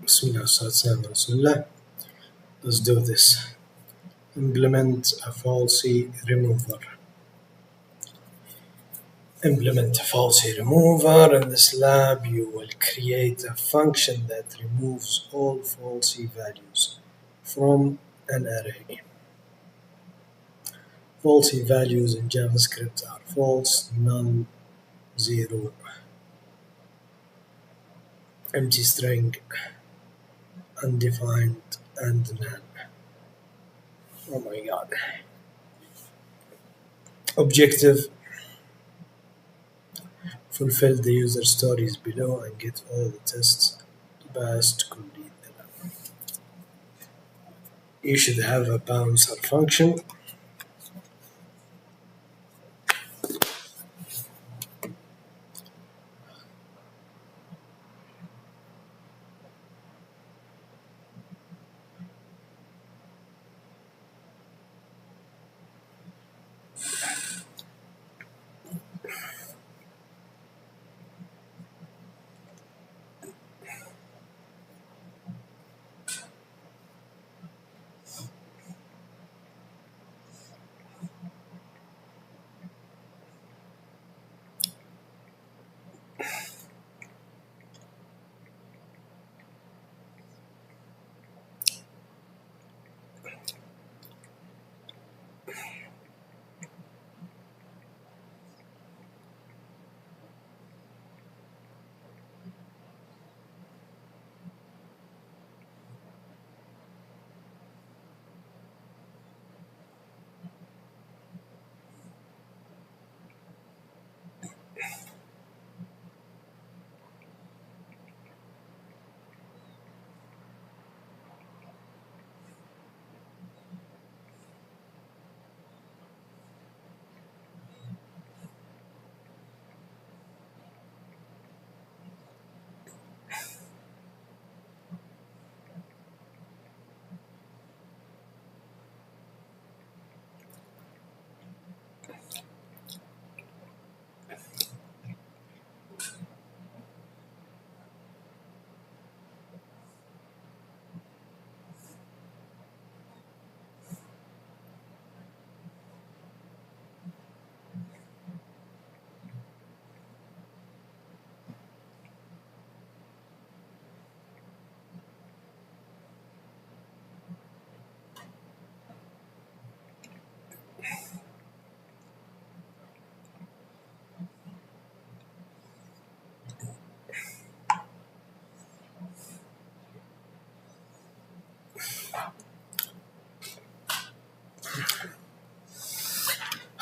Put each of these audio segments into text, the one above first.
Bismillah. Let's do this. Implement a falsy remover. Implement a falsy remover. In this lab, you will create a function that removes all falsy values from an array. Falsy values in JavaScript are false, null, zero, empty string, undefined, and none. Oh my god. Objective: fulfill the user stories below and get all the tests to pass to complete the lab. You should have a bouncer function.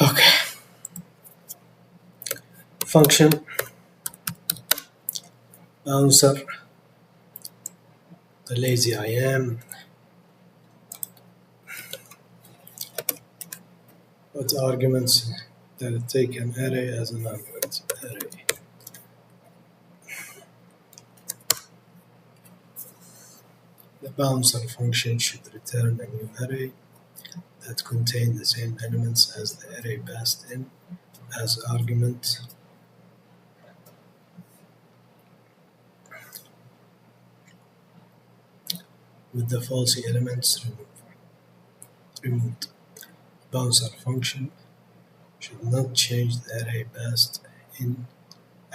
Okay. Function, bouncer, the lazy I am. What arguments that take an array as an argument? Array. The bouncer function should return a new array that contains the same elements as the array passed in as argument. With the falsy elements removed. Bouncer function should not change the array passed in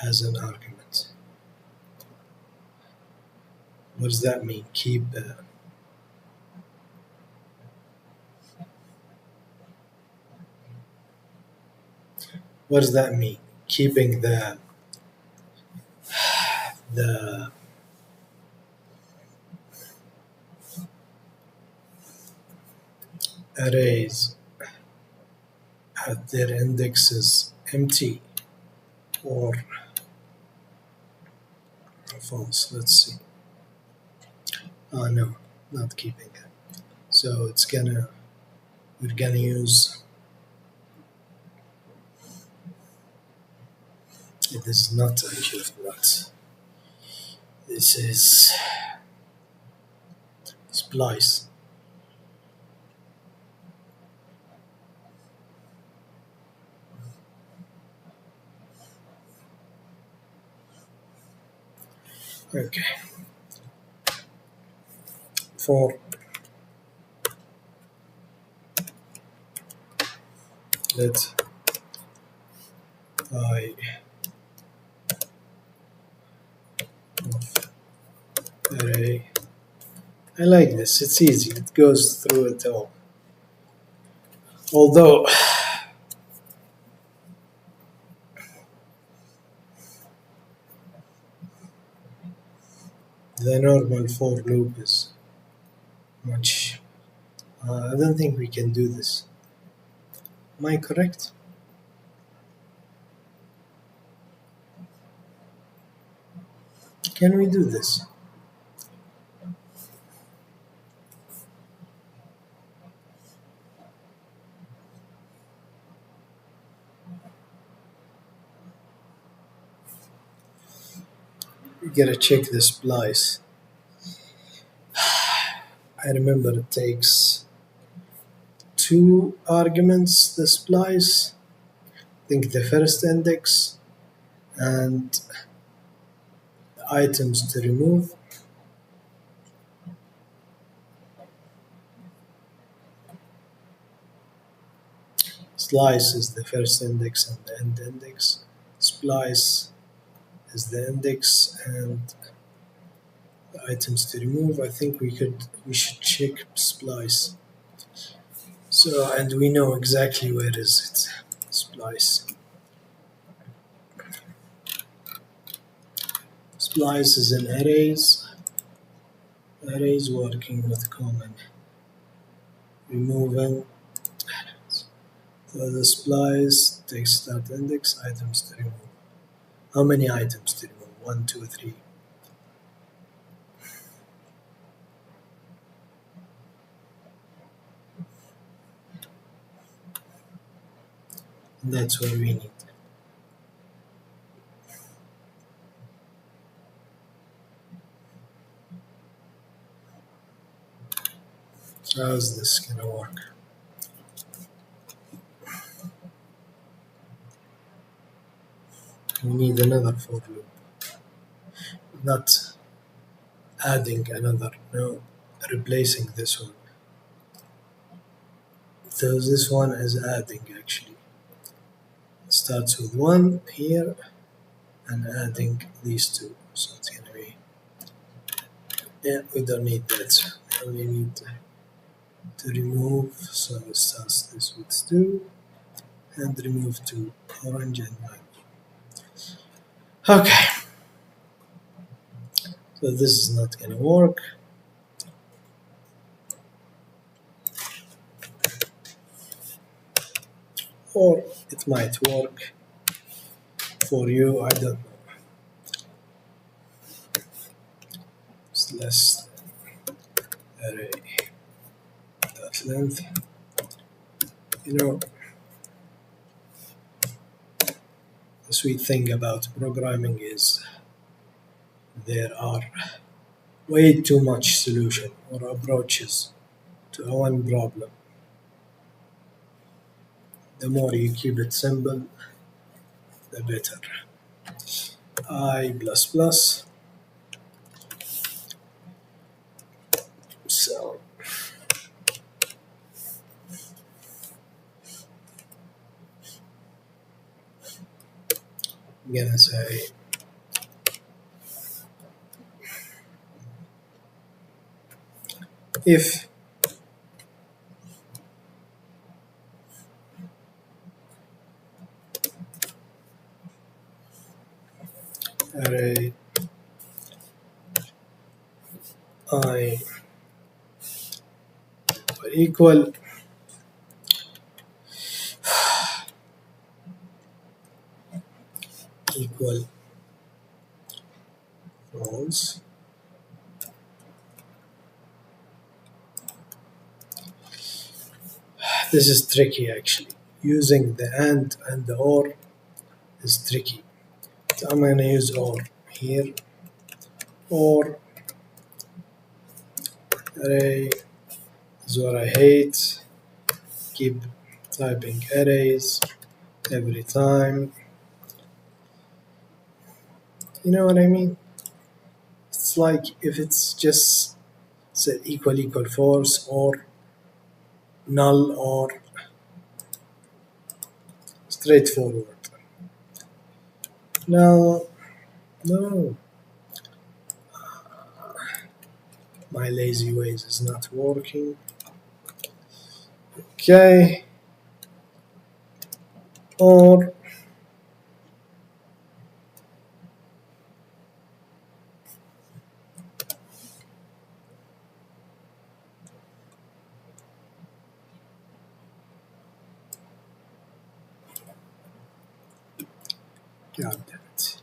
as an argument. What does that mean? What does that mean? Keeping the arrays at their indexes empty or false. Let's see. No, not keeping it. So we're gonna use, this is not actually not. This is splice. Okay. for let I of array. I like this, it's easy, it goes through it all. Although the normal for loop is much. I don't think we can do this. Am I correct? Can we do this? We gotta check the splice. I remember it takes two arguments, the splice. I think the first index and the items to remove. Slice is the first index and the end index. Splice is the index and the items to remove. I think we should check splice. So and we know exactly where is it. Splice. Splice is in arrays. Arrays working with common. Removing. So the splice takes start index, items to remove. How many items to remove? 1, 2, 3. And that's what we need. So how's this gonna work? We need another for loop. Not adding another, no, replacing this one. So this one is adding actually. It starts with 1 here and adding these two. So it's gonna be, yeah, we don't need that. We only need to remove, so it starts this with 2 and remove 2, orange and white. Okay, so this is not gonna work. Or it might work for you, I don't know. It's less array dot length. You know, the sweet thing about programming is there are way too much solution or approaches to one problem. The more you keep it simple, the better. I plus plus. So I'm gonna say if array I equal equal false. This is tricky actually. Using the and the or is tricky. So I'm gonna use or here. Or array is what I hate. Keep typing arrays every time. You know what I mean? It's like if it's just set equal false or null or straightforward. No, no, my lazy ways is not working. Okay, or God damn it.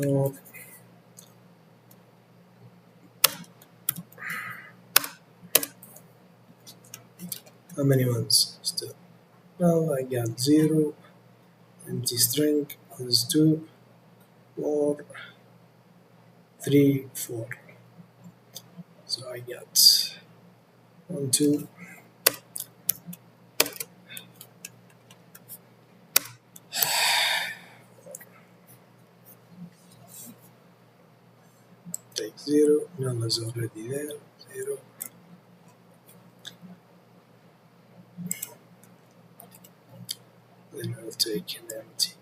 Or how many ones still? Well, I got 0, empty string is 2, 4, 3, 4. So I got 1, 2, take 0, null is already there, 0. Then I'll take an empty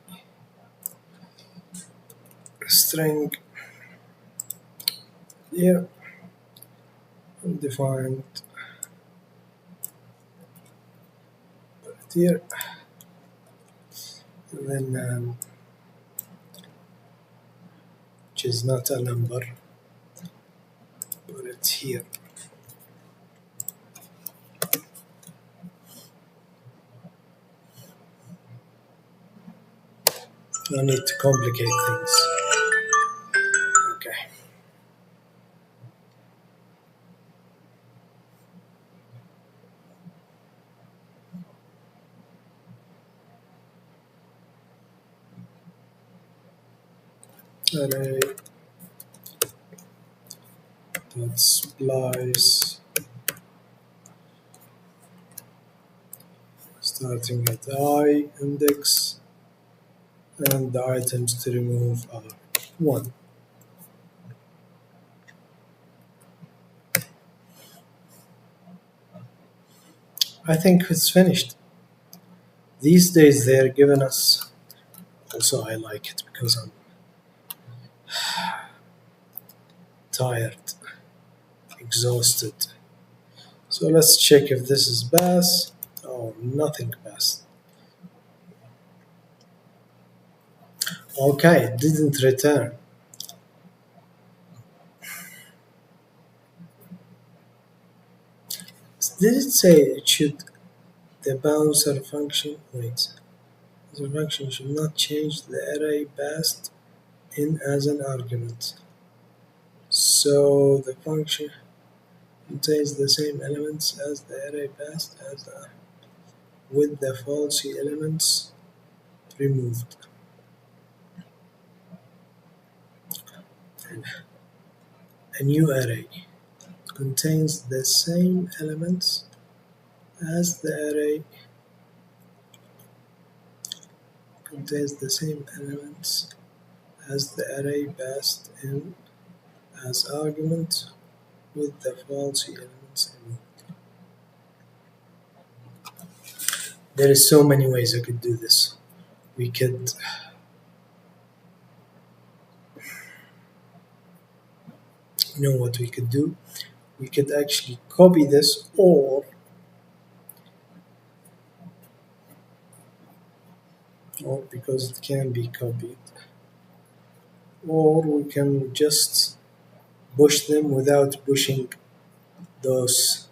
string here, undefined, put it here, and then which is not a number, put it here. No need to complicate things. Okay. Array dot splice starting at I index, and the items to remove are 1. I think it's finished. These days they're giving us, also I like it because I'm tired, exhausted. So let's check if this is pass. Oh, nothing passed. Okay, it didn't return. Did it say it should, the bouncer function, wait, the function should not change the array passed in as an argument. So the function contains the same elements as the array passed as with the falsy elements removed. And a new array contains the same elements as the array contains the same elements as the array passed in as argument with the falsy elements removed. There is so many ways I could do this. We could you know what we could do? We could actually copy this, or because it can be copied, or we can just push them without pushing those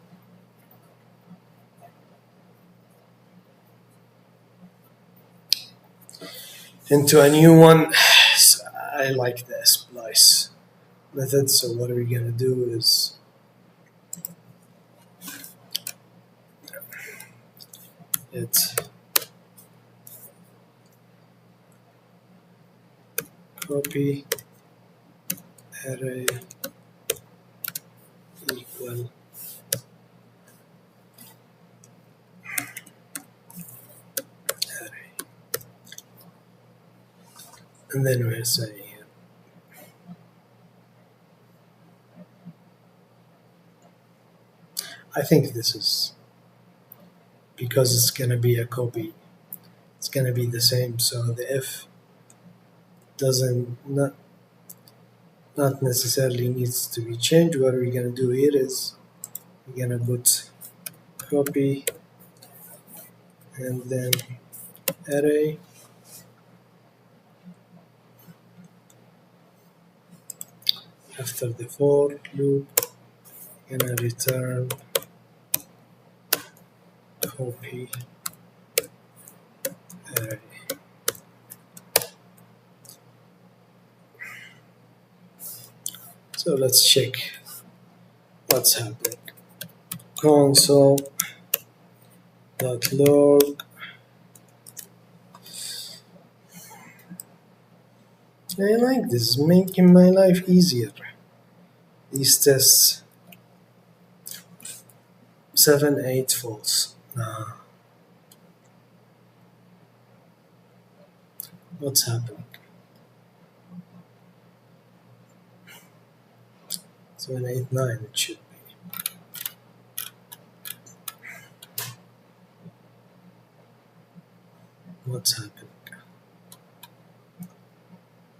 into a new one. So I like the splice method, so what we're gonna do is it copy array equal array. And then we're saying here, I think this is because it's going to be a copy, it's going to be the same. So the if doesn't not necessarily needs to be changed. What we're going to do here is we're going to put copy and then array after the for loop. Gonna return copy array. So let's check what's happening. Console.log. I like this, making my life easier. These tests 7, 8 false. Nah, what's happening? 7, 8, 9 it should be. What's happening?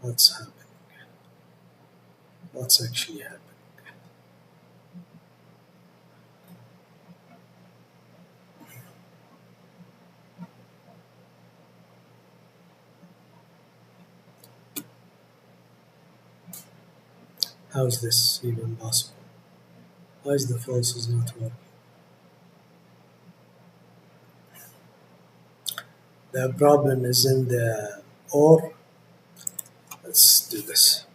What's happening? What's actually happening? How is this even possible? Why is the false is not working? The problem is in the or. Let's do this.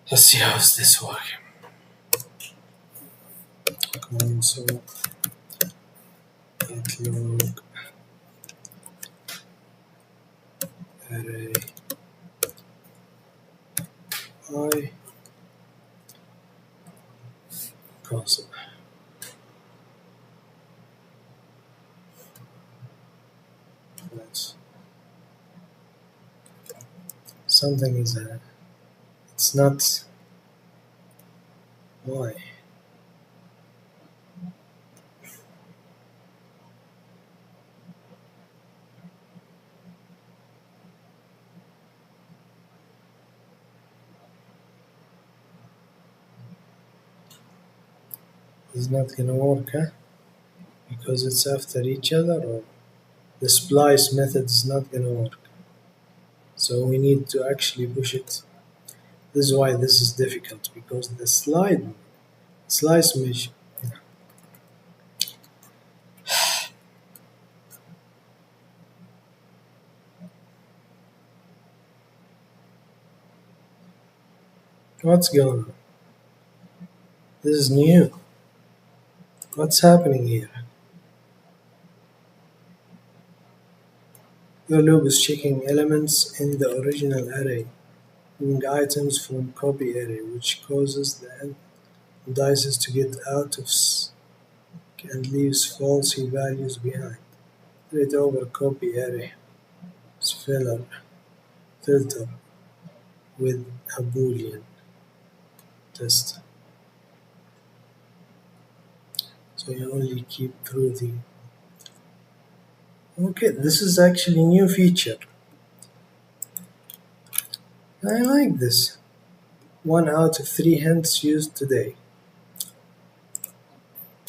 Let's see how is this working. Console.log array I console. That's something is there. It's not. Why? It's not gonna work, huh? Because it's after each other, or the splice method is not gonna work. So we need to actually push it. This is why this is difficult, because the slice mesh. What's going on? This is new. What's happening here? Your loop is checking elements in the original array, moving items from copy array, which causes the indices to get out of and leaves falsy values behind. Read over copy array filter with a boolean test. So you only keep through the. Okay, this is actually a new feature. I like this. 1 out of 3 hints used today.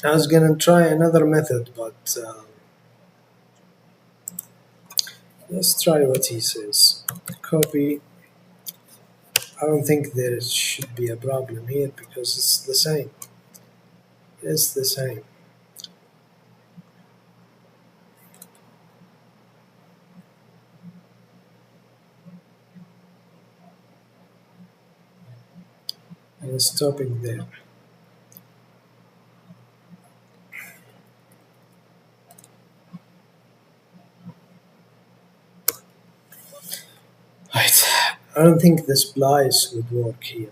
I was gonna try another method, but let's try what he says. Copy. I don't think there should be a problem here because it's the same. It's the same. And stopping there. Right. I don't think the splice would work here.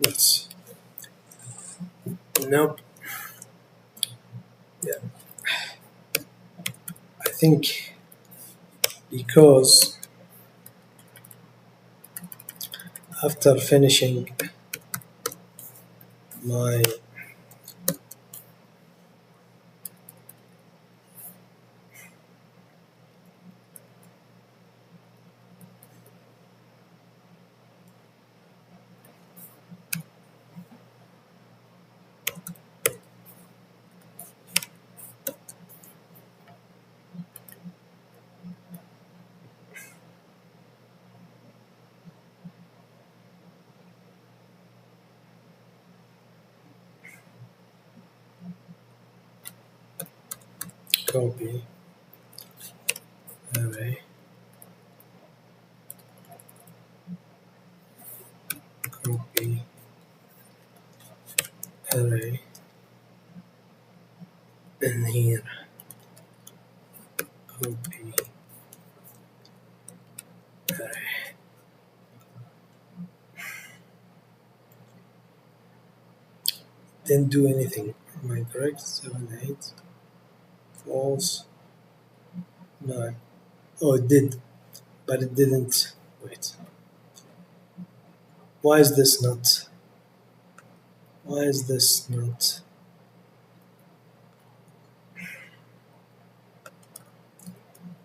let's nope. Yeah, I think because after finishing my copy array, copy array, and here copy array, didn't do anything. Am I correct? 7, 8, false, 9. Oh, it did, but it didn't. Wait. Why is this not? Why is this not?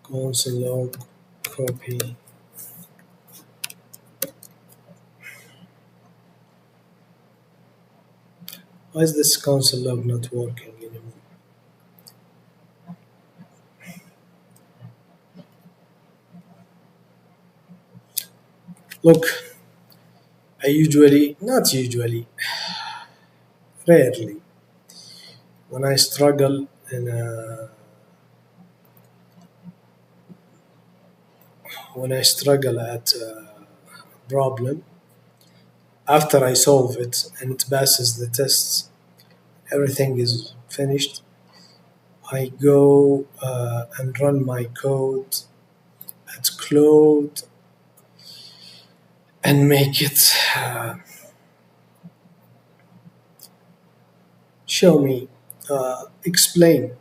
Console log copy. Why is this console log not working anymore? Look, I usually, not usually, rarely, when I struggle in a, when I struggle at a problem, after I solve it and it passes the tests, everything is finished. I go and run my code at Cloud and make it show me, explain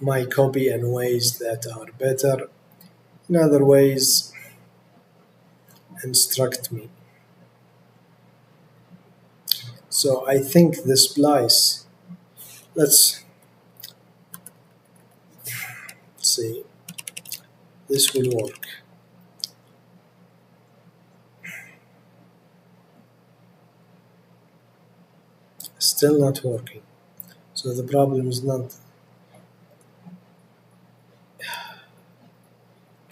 my copy in ways that are better, in other ways, instruct me. So I think the splice, let's see, this will work. Still not working. So the problem is not,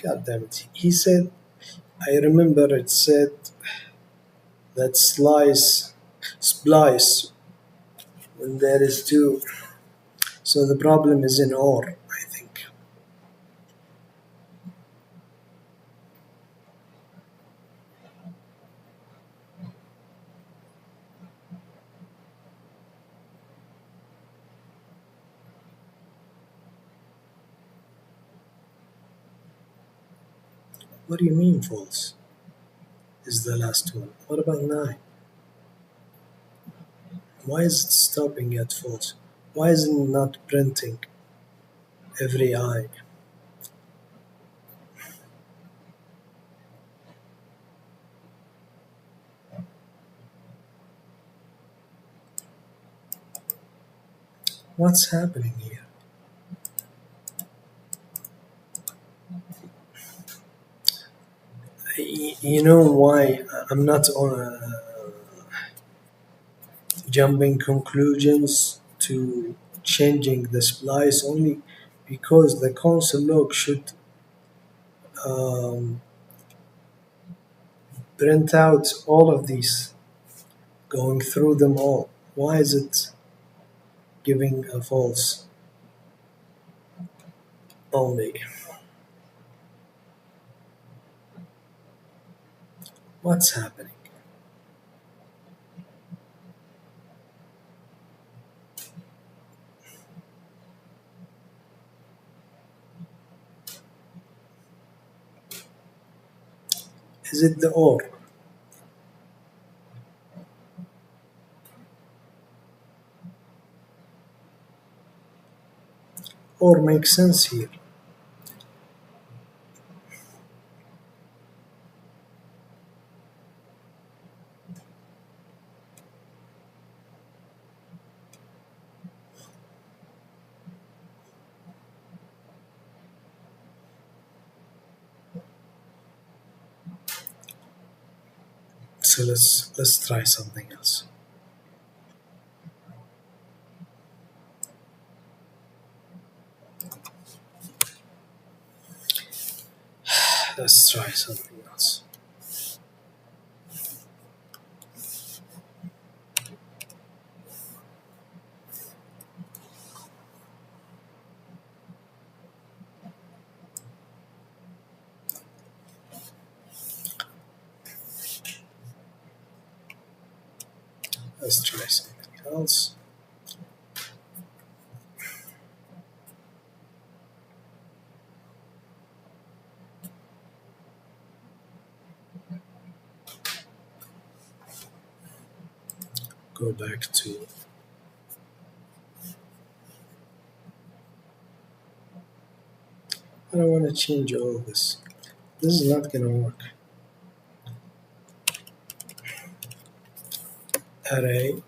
god damn it. He said, I remember it said that splice, when there is two. So the problem is in OR, I think. What do you mean false? Is the last one. What about 9? Why is it stopping at false? Why is it not printing every I? What's happening here? You know why I'm not on jumping conclusions to changing the splice only because the console log should um, print out all of these, going through them all. Why is it giving a false only? What's happening? Is it the OR? make sense here. So let's try something else. Let's try something else. Let's try something else. Go back to I don't want to change all this. This is not gonna work. Array.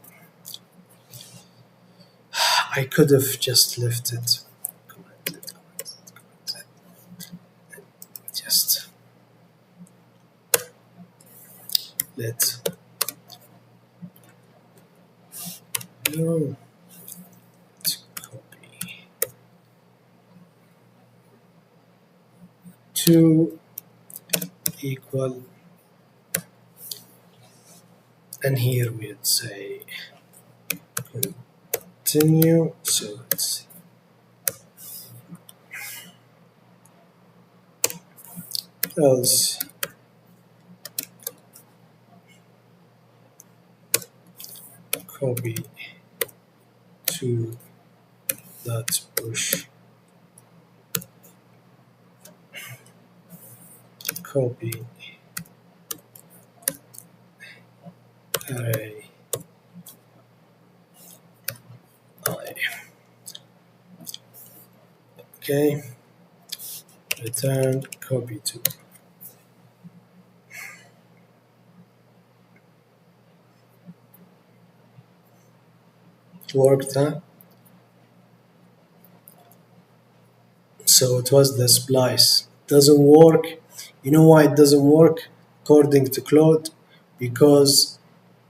I could have just left it. Just let no copy two equal, and here we'd say continue. So it's else copy two dot push copy array I. Okay, return copy two. Worked, huh? So it was the splice. Doesn't work. You know why it doesn't work according to Claude? Because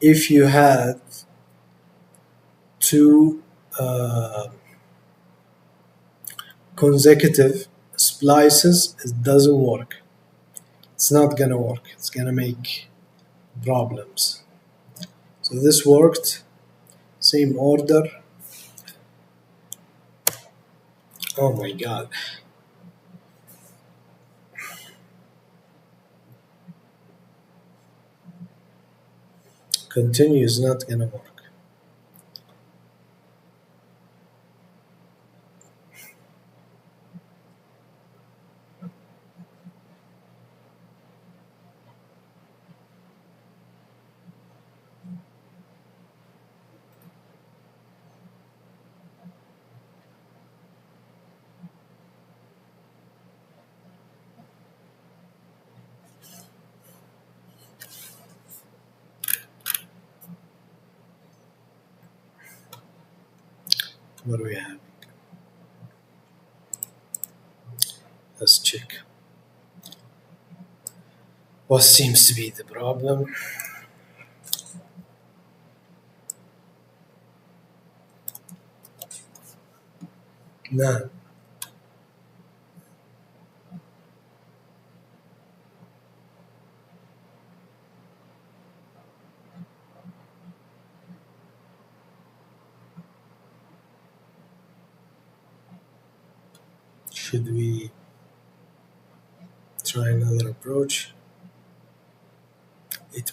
if you had two consecutive splices, it doesn't work. It's not gonna work. It's gonna make problems. So this worked. Same order. Oh my god. Continue is not gonna work. What do we have? Let's check. What seems to be the problem? None. Should we try another approach? It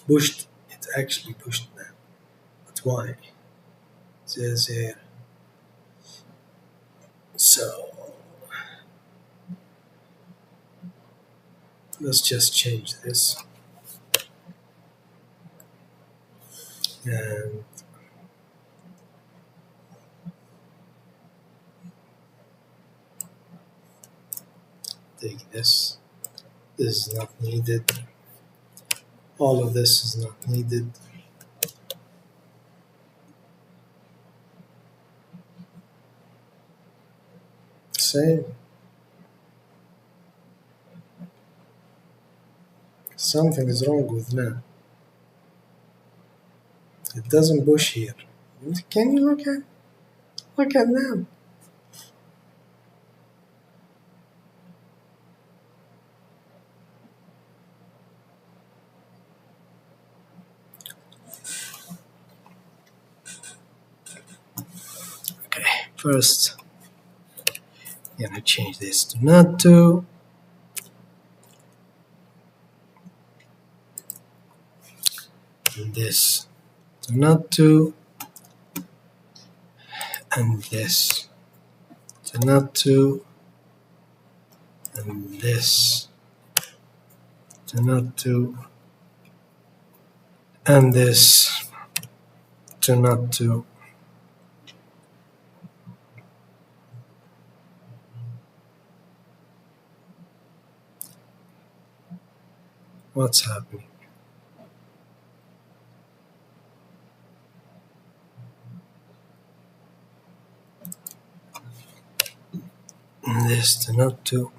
actually pushed that. But why? It says here. So let's just change this. And take this. This is not needed. All of this is not needed. Same. Something is wrong with now. It doesn't push here. Can you look at now? Okay, first I'm gonna change this to not to. And this to not to. And this to not to. And this to not to. And this to not to. What's happening? And this to not to.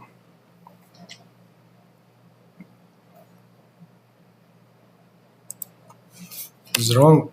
Is wrong.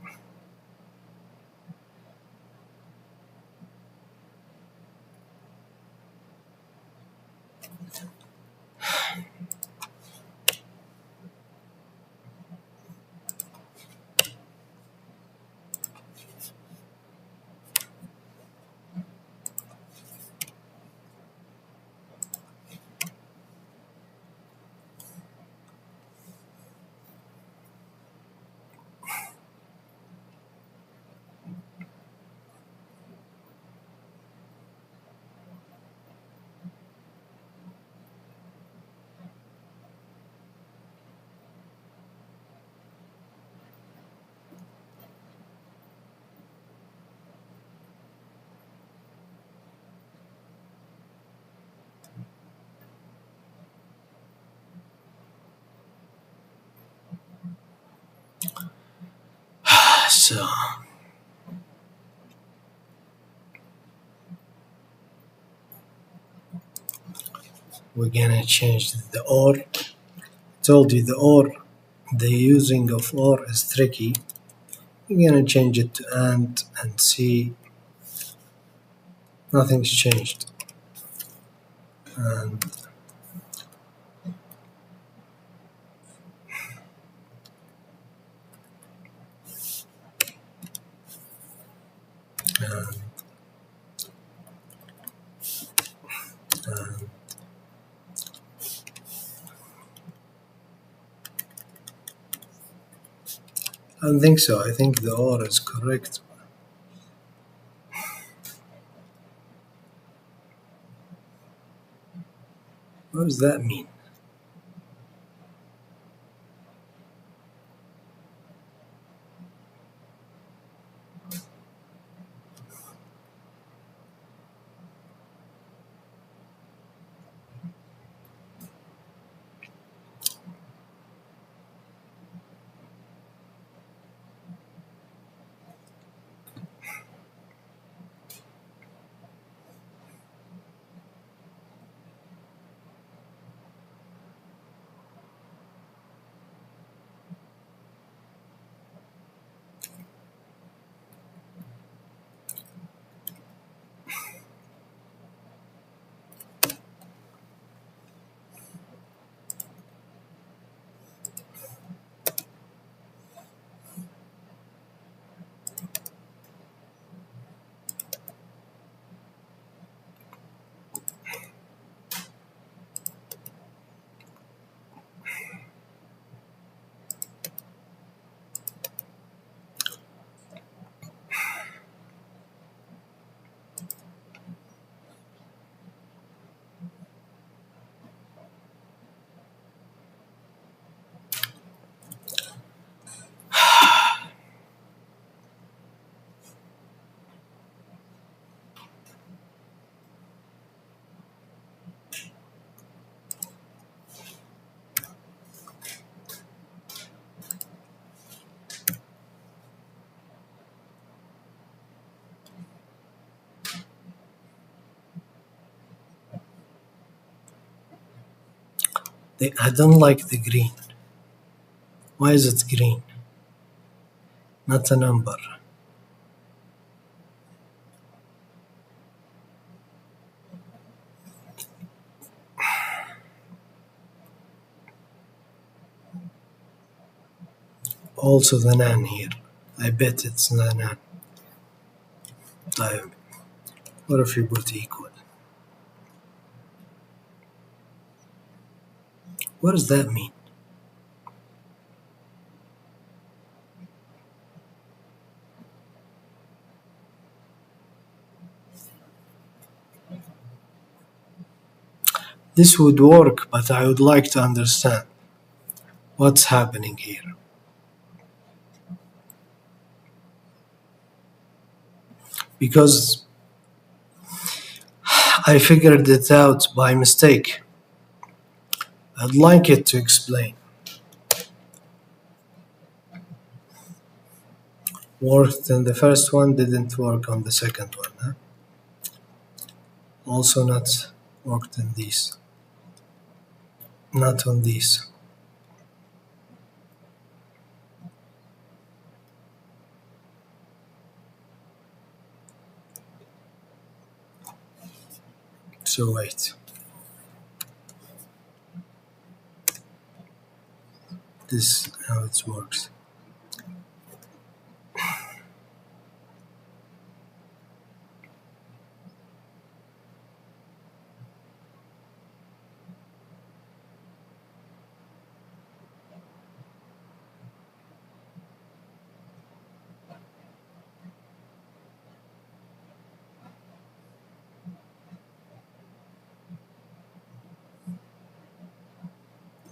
So we're gonna change the or. Told you the or, the using of or is tricky. We're gonna change it to and see nothing's changed. And and, and I don't think so. I think the or is correct. What does that mean? I don't like the green. Why is it green? Not a number. Also the nan here. I bet it's the nan. طيب. What if you put equal? What does that mean? This would work, but I would like to understand what's happening here. Because I figured it out by mistake. I'd like it to explain. Worked in the first one, didn't work on the second one. Huh? Also not worked in these. Not on these. So wait. This is how it works.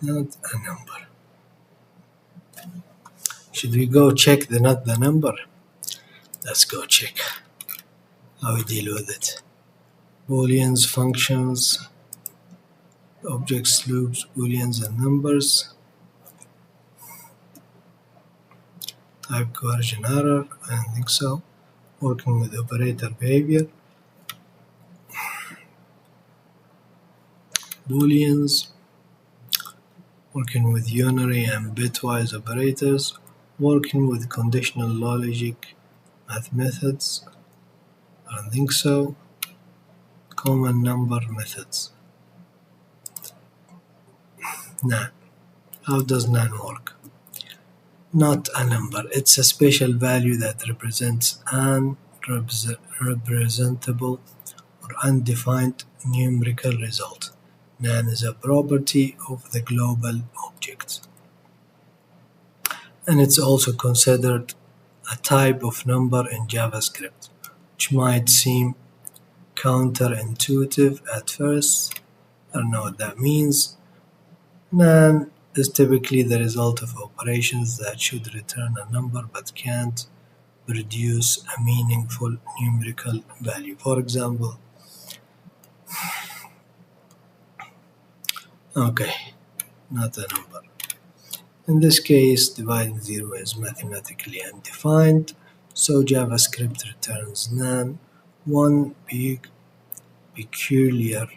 Not a number. Should we go check the not the number? Let's go check how we deal with it. Booleans, functions, objects, loops, booleans, and numbers. Type coercion error, I don't think so. Working with operator behavior. Booleans. Working with unary and bitwise operators. Working with conditional logic math methods. I don't think so. Common number methods. Nan. How does nan work? Not a number. It's a special value that represents an representable or undefined numerical result. Nan is a property of the global object. And it's also considered a type of number in JavaScript, which might seem counterintuitive at first. I don't know what that means. Nan is typically the result of operations that should return a number but can't produce a meaningful numerical value. For example, okay, not a number. In this case, dividing 0 is mathematically undefined, so JavaScript returns nan. One big peculiar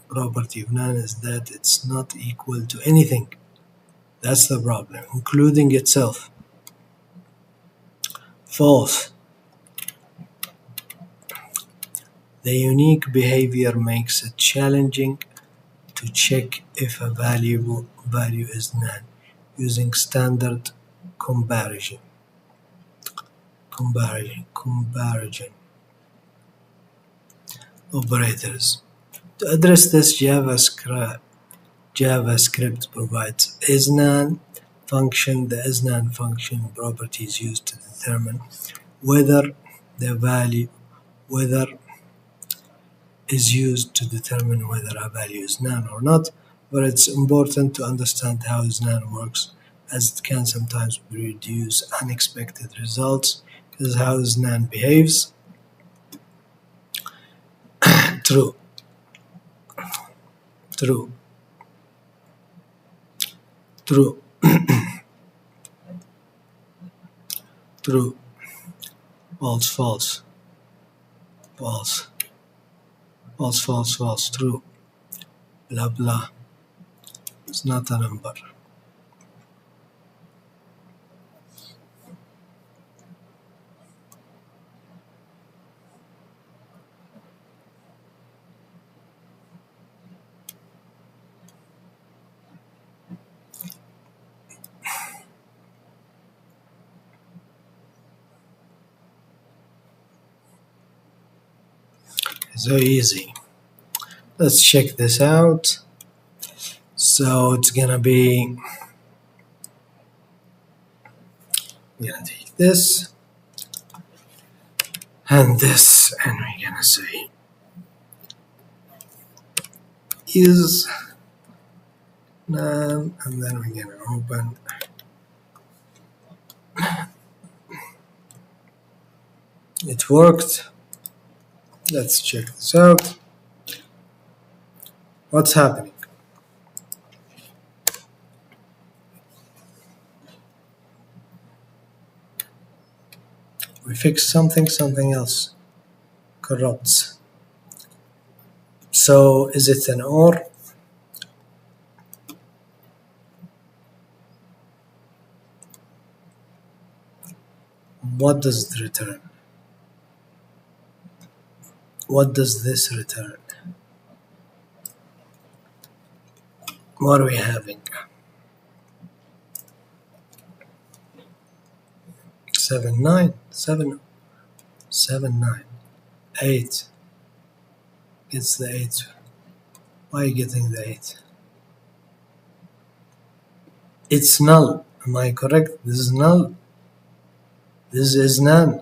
property of nan is that it's not equal to anything. That's the problem, including itself. False. The unique behavior makes it challenging to check if a value is nan using standard comparison operators. To address this, JavaScript provides isNan function. The isNan function property is used to determine whether a value is nan or not, but it's important to understand how isNan works, as it can sometimes produce unexpected results. This is how isNan behaves. True. True. False. True. Blah blah. It's not a number. So easy. Let's check this out. So it's gonna be, I'm gonna take this and this, and we're gonna say is none, and then we're gonna open. It worked. Let's check this out. What's happening? We fix something, something else corrupts. So is it an OR? What does it return? What does this return? What are we having? 7, 9, 7, 7, 9, 8. It's the 8. Why are you getting the 8? It's null. Am I correct? This is null. This is none.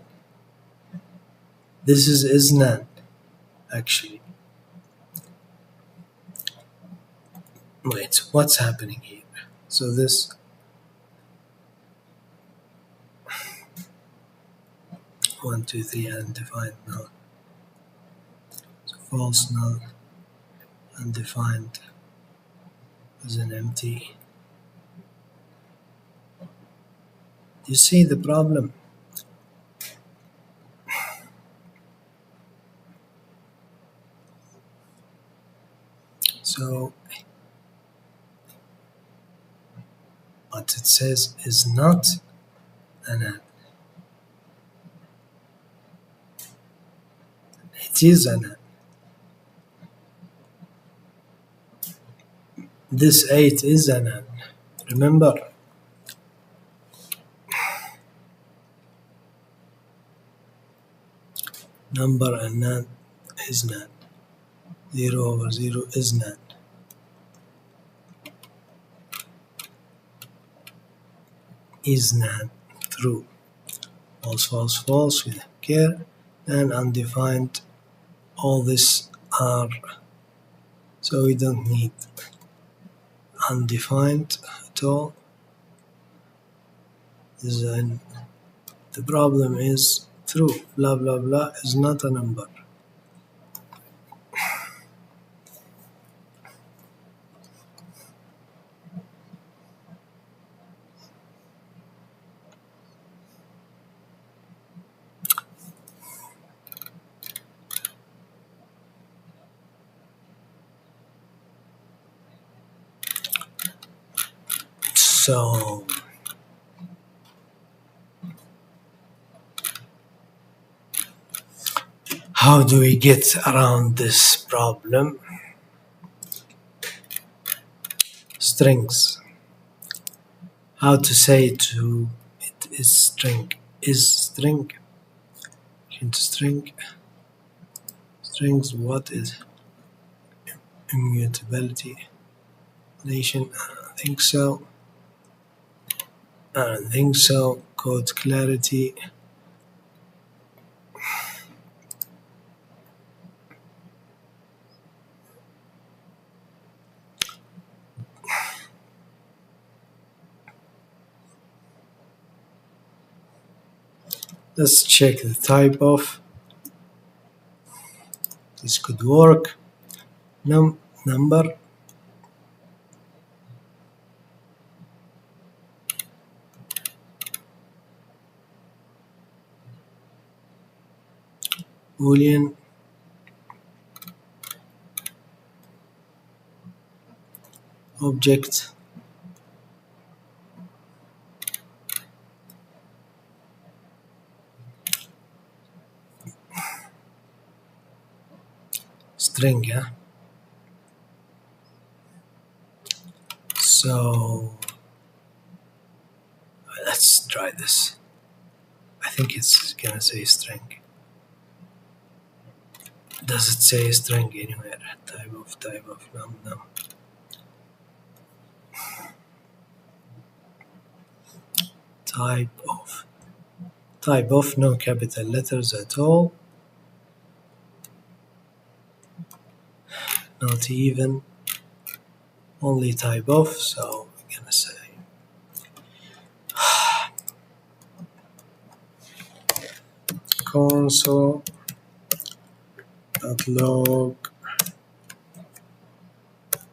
This is none, actually. Wait, what's happening here? So this 1, 2, 3 undefined null. So false null, undefined is an empty. Do you see the problem? So what it says is not an AND. It is an AND. This 8 is an AND. Remember, number and NAND is NAND. 0 over 0 is NAND. Is NAND. True. False, false, false. We don't care. And undefined. All this are. So we don't need undefined at all. Then the problem is true. Blah blah blah is not a number. So how do we get around this problem? Strings. How to say to it is string. Is string. Into string. Strings. What is immutability? Nation. I don't think so. I don't think so. Code clarity. Let's check the type of. This could work. Number. Boolean. object string, yeah. So let's try this. I think it's gonna say string. Does it say string anywhere? Type of, no. Type of, no capital letters at all. Not even. Only type of, so I'm gonna say console.log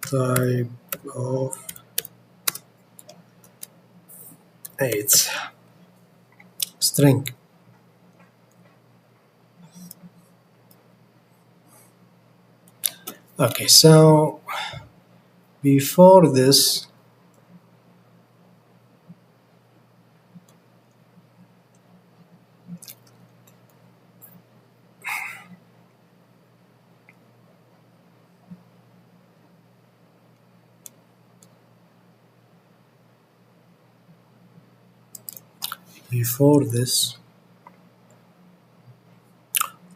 type of 8 string. Okay, so before this,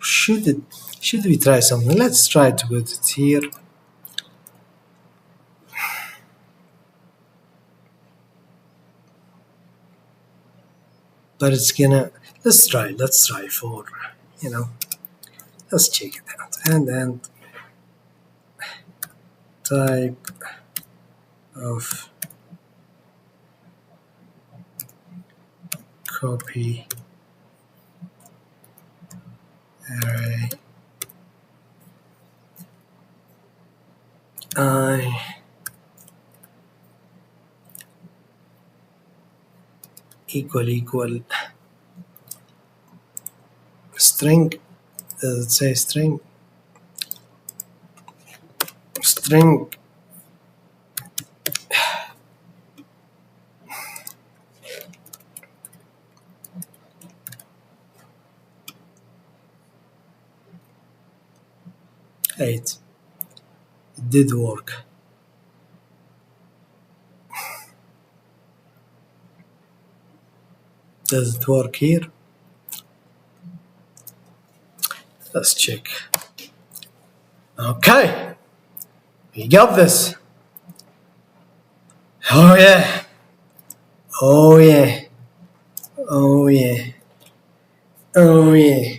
should we try something? Let's try to put it here. But it's gonna, let's try for, let's check it out. And then type of copy array I equal string. Does it say string? String 8. It did work. Does it work here? Let's check. Okay, we got this. Oh yeah. Oh yeah. Oh yeah. Oh yeah.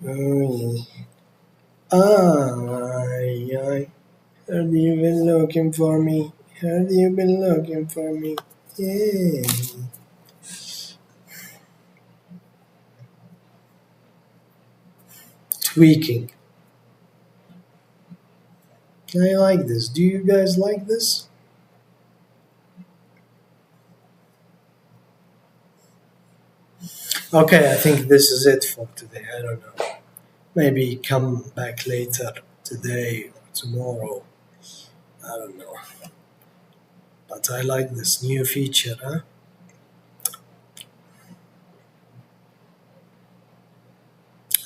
Oh yeah. Aye. Have you been looking for me? Have you been looking for me? Yeah. Tweaking. I like this. Do you guys like this? Okay, I think this is it for today. I don't know. Maybe come back later today or tomorrow. I don't know. But I like this new feature, huh?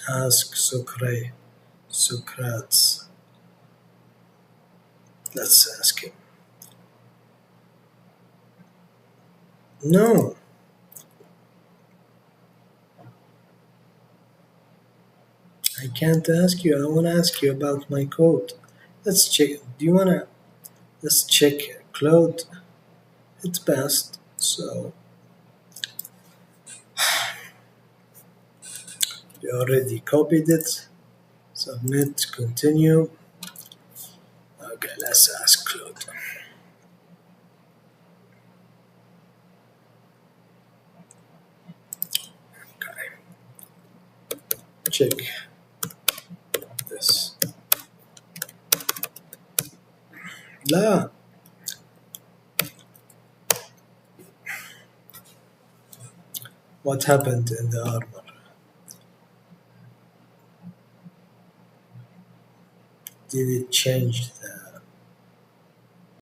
Ask Socrates. Let's ask him. No. I can't ask you. I want to ask you about my code. Let's check. Do you want to? Let's check cloud. It's passed. So you already copied it. Submit. Continue. Okay, let's ask Claude. Okay. Check this. La. What happened in the armor? Did it change